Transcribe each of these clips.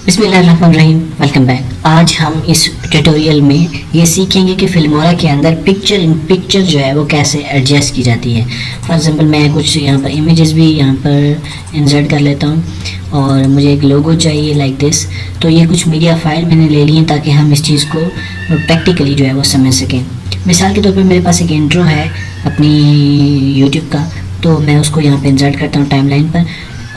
बिस्मिल्लाहिर्रहमानिर्रहीम, welcome back. आज हम इस ट्यूटोरियल में ये सीखेंगे कि फिल्मोरा के अंदर पिक्चर इन पिक्चर जो है वो कैसे एडजस्ट की जाती है। फॉर एग्जांपल मैं कुछ यहाँ पर इमेजेस भी यहाँ पर इंसर्ट कर लेता हूँ और मुझे एक लोगो चाहिए लाइक दिस। तो ये कुछ मीडिया फाइल मैंने ले ली है ताकि हम इस चीज़ को प्रैक्टिकली जो है वो समझ सकें। मिसाल के तौर पर मेरे पास एक इंट्रो है अपनी यूट्यूब का, तो मैं उसको यहाँ पर इंसर्ट करता हूँ टाइमलाइन पर।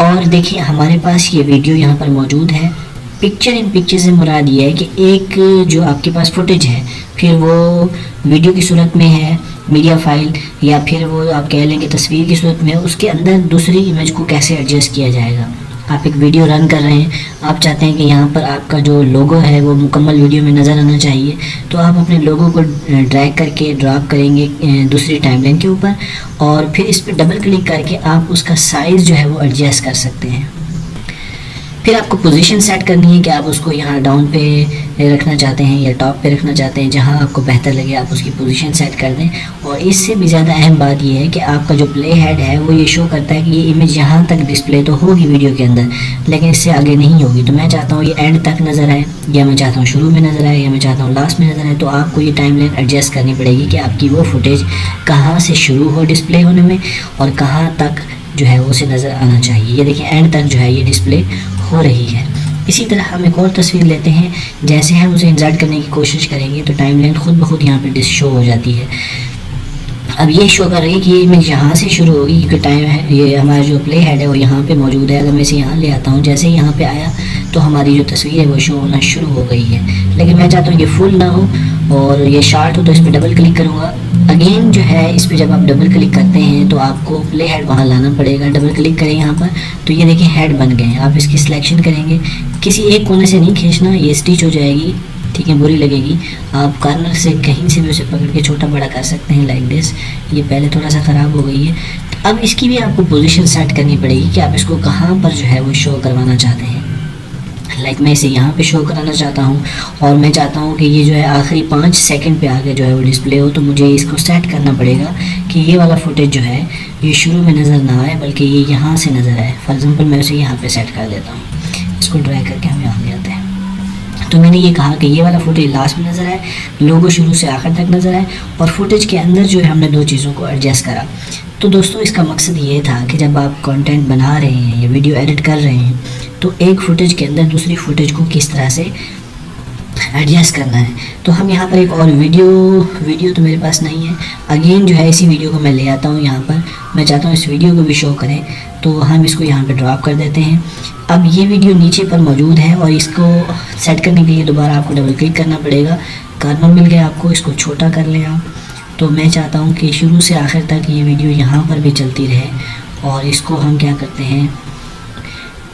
और देखिए हमारे पास ये वीडियो यहाँ पर मौजूद है। पिक्चर इन पिक्चर से मुराद ये है कि एक जो आपके पास फुटेज है, फिर वो वीडियो की सूरत में है, मीडिया फाइल, या फिर वो आप कह लेंगे तस्वीर की सूरत में है, उसके अंदर दूसरी इमेज को कैसे एडजस्ट किया जाएगा। आप एक वीडियो रन कर रहे हैं, आप चाहते हैं कि यहाँ पर आपका जो लोगो है वो मुकम्मल वीडियो में नज़र आना चाहिए, तो आप अपने लोगो को ड्रैग करके ड्रॉप करेंगे दूसरी टाइमलाइन के ऊपर और फिर इस पर डबल क्लिक करके आप उसका साइज़ जो है वो एडजस्ट कर सकते हैं। फिर आपको पोजीशन सेट करनी है कि आप उसको यहाँ डाउन पे रखना चाहते हैं या टॉप पे रखना चाहते हैं, जहाँ आपको बेहतर लगे आप उसकी पोजीशन सेट कर दें। और इससे भी ज़्यादा अहम बात यह है कि आपका जो प्ले हेड है वो ये शो करता है कि ये इमेज यहाँ तक डिस्प्ले तो होगी वीडियो के अंदर, लेकिन इससे आगे नहीं होगी। तो मैं चाहता हूँ ये एंड तक नज़र आए, या मैं चाहता हूँ शुरू में नज़र आए, या मैं चाहता हूँ लास्ट में नज़र आए। तो आपको ये टाइमलाइन एडजस्ट करनी पड़ेगी कि आपकी वो फुटेज कहाँ से शुरू हो डिस्प्ले होने में और कहाँ तक जो है वो उसे नज़र आना चाहिए। ये देखिए एंड तक जो है ये डिस्प्ले हो रही है। इसी तरह हम एक और तस्वीर लेते हैं, जैसे हम उसे इंसर्ट करने की कोशिश करेंगे तो टाइमलाइन खुद ब खुद यहाँ पे शो हो जाती है। अब ये शो कर रही है कि ये इमेज यहाँ से शुरू होगी, क्योंकि टाइम है ये हमारा जो प्ले हेड है वो यहाँ पे मौजूद है। अगर मैं इसे यहाँ ले आता हूँ, जैसे ही यहाँ पे आया तो हमारी जो तस्वीर है वो शो होना शुरू हो गई है। लेकिन मैं चाहता हूँ ये फुल ना हो और ये शार्ट हो, तो इस पर डबल क्लिक करूँगा। अगेन जो है इस पर जब आप डबल क्लिक करते हैं तो आपको प्ले हेड वहाँ लाना पड़ेगा। डबल क्लिक करें यहाँ पर तो ये देखिए हेड बन गए हैं। आप इसकी सिलेक्शन करेंगे, किसी एक कोने से नहीं खींचना, ये स्टिच हो जाएगी, ठीक है, बुरी लगेगी। आप कॉर्नर से कहीं से भी उसे पकड़ के छोटा बड़ा कर सकते हैं लाइक दिस। ये पहले थोड़ा सा ख़राब हो गई है। अब इसकी भी आपको पोजीशन सेट करनी पड़ेगी कि आप इसको कहाँ पर जो है वो शो करवाना चाहते हैं। लाइक मैं इसे यहाँ पे शो कराना चाहता हूँ और मैं चाहता हूँ कि ये जो है आखिरी 5 सेकंड पे आके जो है वो डिस्प्ले हो, तो मुझे इसको सेट करना पड़ेगा कि ये वाला फुटेज जो है ये शुरू में नज़र ना आए बल्कि ये यहाँ से नज़र आए। फॉर एग्ज़ाम्पल मैं उसे यहाँ पे सेट कर देता हूँ, इसको ड्रैग करके हम यहाँ ले आते हैं। तो मैंने ये कहा कि ये वाला फुटेज लास्ट में नज़र आए, लोगो शुरू से आखिर तक नज़र आए और फुटेज के अंदर जो है हमने दो चीज़ों को एडजस्ट करा। तो दोस्तों इसका मकसद ये था कि जब आप कंटेंट बना रहे हैं या वीडियो एडिट कर रहे हैं तो एक फुटेज के अंदर दूसरी फुटेज को किस तरह से एडजस्ट करना है। तो हम यहाँ पर एक और वीडियो तो मेरे पास नहीं है। अगेन जो है इसी वीडियो को मैं ले आता हूँ यहाँ पर। मैं चाहता हूँ इस वीडियो को भी शो करें, तो हम इसको यहाँ पे ड्रॉप कर देते हैं। अब ये वीडियो नीचे पर मौजूद है और इसको सेट करने के लिए दोबारा आपको डबल क्लिक करना पड़ेगा। कॉर्नर मिल गया आपको, इसको छोटा कर लें आप। तो मैं चाहता हूँ कि शुरू से आखिर तक ये वीडियो यहाँ पर भी चलती रहे और इसको हम क्या करते हैं,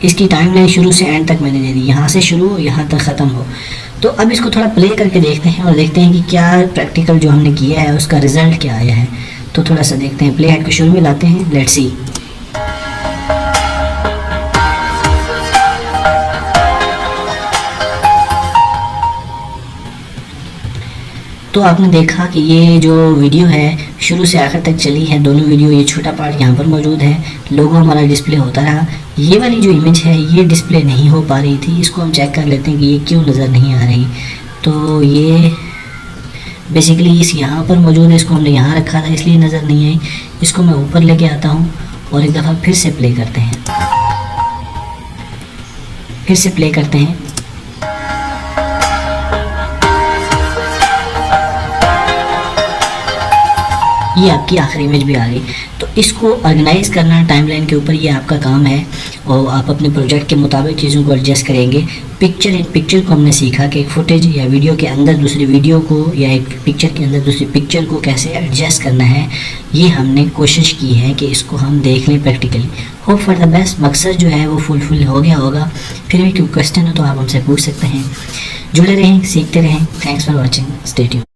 इसकी टाइमलाइन शुरू से एंड तक मैंने दे दी, यहाँ से शुरू हो यहाँ तक ख़त्म हो। तो अब इसको थोड़ा प्ले करके देखते हैं और देखते हैं कि क्या प्रैक्टिकल जो हमने किया है उसका रिज़ल्ट क्या आया है। तो थोड़ा सा देखते हैं, प्ले हेड को शुरू में लाते हैं, लेट्स सी। तो आपने देखा कि ये जो वीडियो है शुरू से आखिर तक चली है, दोनों वीडियो। ये छोटा पार्ट यहाँ पर मौजूद है, लोगो हमारा डिस्प्ले होता रहा। ये वाली जो इमेज है ये डिस्प्ले नहीं हो पा रही थी, इसको हम चेक कर लेते हैं कि ये क्यों नज़र नहीं आ रही। तो ये बेसिकली इस यहाँ पर मौजूद है, इसको हमने यहाँ रखा था इसलिए नज़र नहीं आई। इसको मैं ऊपर लेके आता हूँ और एक दफ़ा फिर से प्ले करते हैं, फिर से प्ले करते हैं। ये आपकी आखिरी इमेज भी आ गई। तो इसको ऑर्गेनाइज़ करना टाइमलाइन के ऊपर ये आपका काम है और आप अपने प्रोजेक्ट के मुताबिक चीज़ों को एडजस्ट करेंगे। पिक्चर इन पिक्चर को हमने सीखा कि एक फुटेज या वीडियो के अंदर दूसरी वीडियो को या एक पिक्चर के अंदर दूसरी पिक्चर को कैसे एडजस्ट करना है। ये हमने कोशिश की है कि इसको हम देख लें practically. Hope for the best. मकसद जो है वो फुलफिल हो गया होगा। फिर भी कोई क्वेश्चन हो तो आप हमसे पूछ सकते हैं। जुड़े रहें, सीखते रहें। Thanks for watching, stay tuned.